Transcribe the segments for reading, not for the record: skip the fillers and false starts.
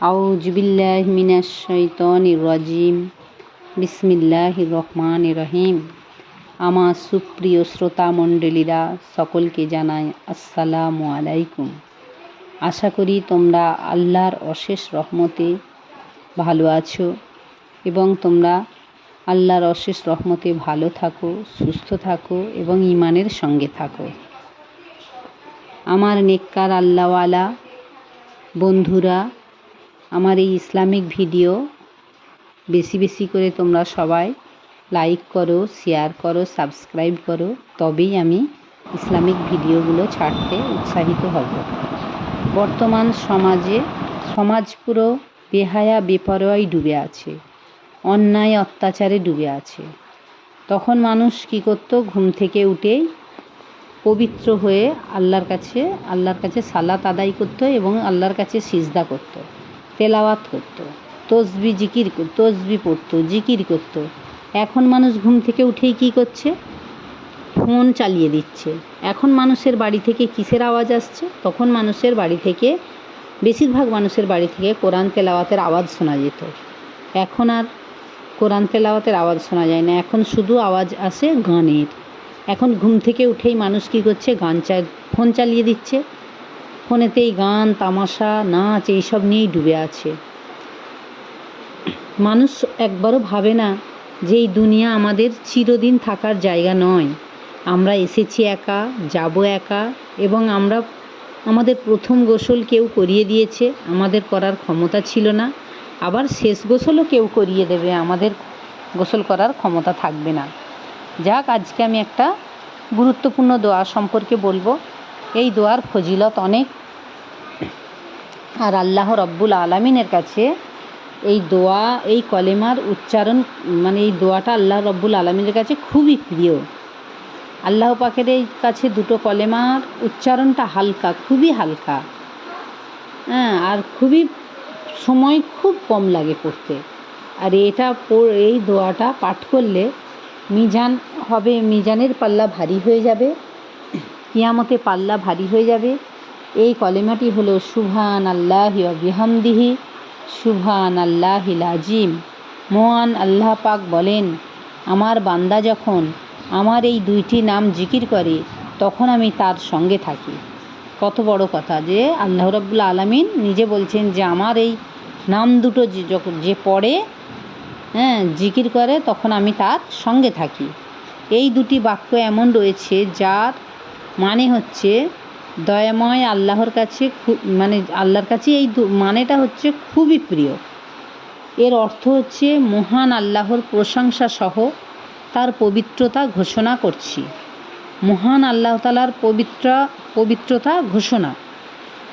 আউযু বিল্লাহি মিনাশ শাইতানির রাজিম। বিসমিল্লাহির রহমানির রহিম। আমার সুপ্রিয় শ্রোতা মণ্ডলীরা, সকলকে জানাই আসসালামু আলাইকুম। আশা করি তোমরা আল্লাহর অশেষ রহমতে ভালো আছো এবং তোমরা আল্লাহর অশেষ রহমতে ভালো থাকো, সুস্থ থাকো এবং ঈমানের সঙ্গে থাকো। আমার নেককার আল্লাহওয়ালা বন্ধুরা, আমার এই ইসলামিক ভিডিও বেশি বেশি করে তোমরা সবাই লাইক করো, শেয়ার করো, সাবস্ক্রাইব করো, তবেই আমি ইসলামিক ভিডিওগুলো ছাড়তে উৎসাহিত হব। বর্তমান সমাজ পুরো বেহায়া বেপরোয়ায় ডুবে আছে, অন্যায় অত্যাচারে ডুবে আছে। তখন মানুষ কী করত? ঘুম থেকে উঠেই পবিত্র হয়ে আল্লাহর কাছে সালাত আদায় করত এবং আল্লাহর কাছে সিজদা করত, তেলাওয়াত করত, তসবি পড়ত, জিকির করত। এখন মানুষ ঘুম থেকে উঠেই কী করছে? ফোন চালিয়ে দিচ্ছে। এখন মানুষের বাড়ি থেকে কিসের আওয়াজ আসছে? তখন বেশিরভাগ মানুষের বাড়ি থেকে কোরআন তেলাওয়াতের আওয়াজ শোনা যেত। এখন আর কোরআন তেলাওয়াতের আওয়াজ শোনা যায় না, এখন শুধু আওয়াজ আসে গানের। এখন ঘুম থেকে উঠেই মানুষ কী করছে? ফোন চালিয়ে দিচ্ছে। ফোনেতেই গান, তামাশা, নাচ এইসব নিয়েই ডুবে আছে। মানুষ একবারও ভাবে না যে এই দুনিয়া আমাদের চিরদিন থাকার জায়গা নয়। আমরা এসেছি একা, যাব একা, এবং আমাদের প্রথম গোসল কেউ করিয়ে দিয়েছে, আমাদের করার ক্ষমতা ছিল না। আবার শেষ গোসলও কেউ করিয়ে দেবে, আমাদের গোসল করার ক্ষমতা থাকবে না। যাক, আজকে আমি একটা গুরুত্বপূর্ণ দোয়া সম্পর্কে বলবো। এই দোয়ার ফজিলত অনেক, আর আল্লাহ রব্বুল আলামিনের কাছে এই কলেমার উচ্চারণ, এই দোয়াটা আল্লাহ রব্বুল আলামিনের কাছে খুবই প্রিয়। আল্লাহ পাকের এই কাছে দুটো কলেমার উচ্চারণটা হালকা, খুবই হালকা, আর সময় খুব কম লাগে পড়তে। আর এই দোয়াটা পাঠ করলে মিজানের পাল্লা ভারী হয়ে যাবে, কিয়ামতে পাল্লা ভারী হয়ে যাবে। এই কলেমাটি হলো সুবহানাল্লাহি ওয়া বিহামদিহি সুবহানাল্লাহিল আযীম। মহান আল্লাহ পাক বলেন, আমার বান্দা যখন আমার এই দুইটি নাম জিকির করে তখন আমি তার সঙ্গে থাকি। কত বড় কথা যে আল্লাহ রাব্বুল আলামিন নিজে বলছেন যে আমার এই নাম দুটো যে পড়ে, জিকির করে, তখন আমি তার সঙ্গে থাকি। এই দুটি বাক্য এমন রয়েছে যার মানে হচ্ছে দয়াময় আল্লাহর কাছে, আল্লাহর কাছে এই মানেটা হচ্ছে খুবই প্রিয়। এর অর্থ হচ্ছে মহান আল্লাহর প্রশংসা সহ তার পবিত্রতা ঘোষণা করছি। মহান আল্লাহ তাআলার পবিত্রতা ঘোষণা।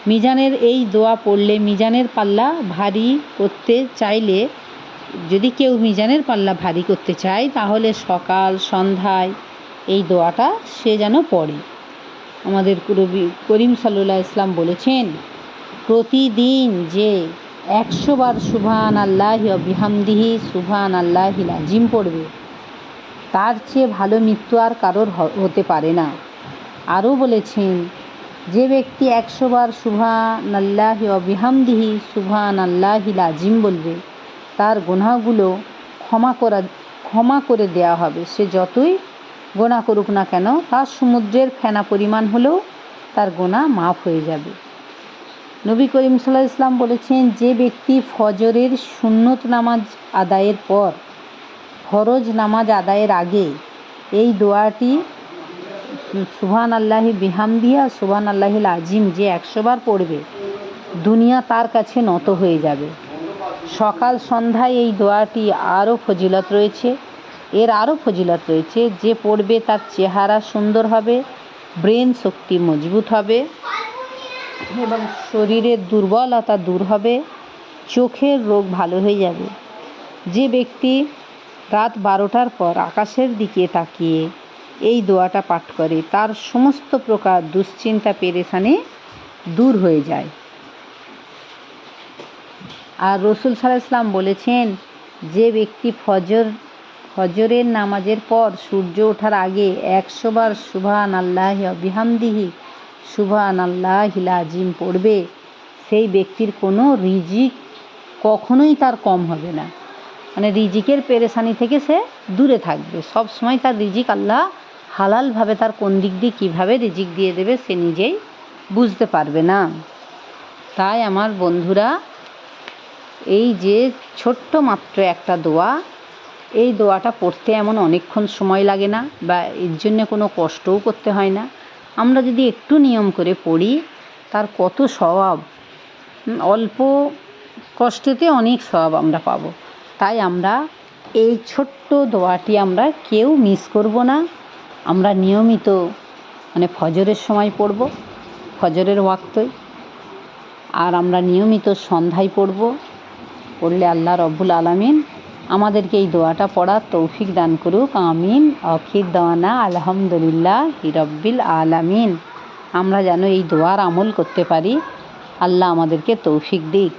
মিজানের এই দোয়া পড়লে, মিজানের পাল্লা ভারী করতে চাইলে, যদি কেউ মিজানের পাল্লা ভারী করতে চায় তাহলে সকাল সন্ধ্যায় এই দোয়াটা সে যেন পড়ে। আমাদের নবী করিম সাল্লাল্লাহু আলাইহি ওয়াসাল্লাম বলেছেন, প্রতিদিন যে 100 বার সুবহানাল্লাহি ওয়া বিহামদিহি সুবহানাল্লাহিল আযীম পড়বে, তার চেয়ে ভালো মৃত্যু আর কারোর হতে পারে না। আরও বলেছেন, যে ব্যক্তি 100 বার সুবহানাল্লাহি ওয়া বিহামদিহি সুবহানাল্লাহিল আযীম বলবে, তার গুনাহগুলো ক্ষমা করে দেওয়া হবে। সে যতই গোনা করুক না কেন, তার সমুদ্রের ফেনা পরিমাণ হলেও তার গোনা মাফ হয়ে যাবে। নবী করিম সাল্লাল্লাহু আলাইহি ওয়াসাল্লাম বলেছেন, যে ব্যক্তি ফজরের সুন্নত নামাজ আদায়ের পর ফরজ নামাজ আদায়ের আগে এই দোয়াটি সুবহানাল্লাহি বিহামদিহি সুবহানাল্লাহিল আযীম যে 100 বার পড়বে, দুনিয়া তার কাছে নত হয়ে যাবে। সকাল সন্ধ্যায় এই দোয়াটি আরও ফজিলত রয়েছে। যে পড়বে তার চেহারা সুন্দর হবে, ব্রেন শক্তি মজবুত হবে এবং শরীরের দুর্বলতা দূর হবে, চোখের রোগ ভালো হয়ে যাবে। যে ব্যক্তি রাত 12টার পর আকাশের দিকে তাকিয়ে এই দোয়াটা পাঠ করে, তার সমস্ত প্রকার দুশ্চিন্তা পেরেশানি দূর হয়ে যায়। আর রাসূল সাল্লাল্লাহু আলাইহি ওয়াসাল্লাম বলেছেন, যে ব্যক্তি ফজরের নামাজের পর সূর্য ওঠার আগে 100 বার সুবহানাল্লাহি ওয়া বিহামদিহি সুবহানাল্লাহিল আযীম পড়বে, সেই ব্যক্তির কোনো রিজিক কখনোই তার কম হবে না। মানে রিজিকের পেরেশানি থেকে সে দূরে থাকবে। সব সময় তার রিজিক আল্লাহ হালালভাবে তার কোন দিক দিয়ে কীভাবে রিজিক দিয়ে দেবে সে নিজেই বুঝতে পারবে না। তাই আমার বন্ধুরা, এই যে ছোট্ট মাত্র একটা দোয়া, এই দোয়াটা পড়তে এমন অনেকক্ষণ সময় লাগে না বা এর জন্যে কোনো কষ্টও করতে হয় না। আমরা যদি একটু নিয়ম করে পড়ি তার কত সওয়াব, অল্প কষ্টেতে অনেক সওয়াব আমরা পাবো। তাই আমরা এই ছোট্ট দোয়াটি আমরা কেউ মিস করব না। আমরা নিয়মিত মানে ফজরের সময় পড়ব, ফজরের ওয়াক্তই, আর আমরা নিয়মিত সন্ধ্যায় পড়ব। পড়লে আল্লাহ রব্বুল আলামিন আমাদেরকে এই দোয়াটা পড়ার তৌফিক দান করুক, আমিন। আখির দাওয়ানা আলহামদুলিল্লাহি রাব্বিল আলামিন। আমরা যেন এই দোয়ার আমল করতে পারি, আল্লাহ আমাদেরকে তৌফিক দিক।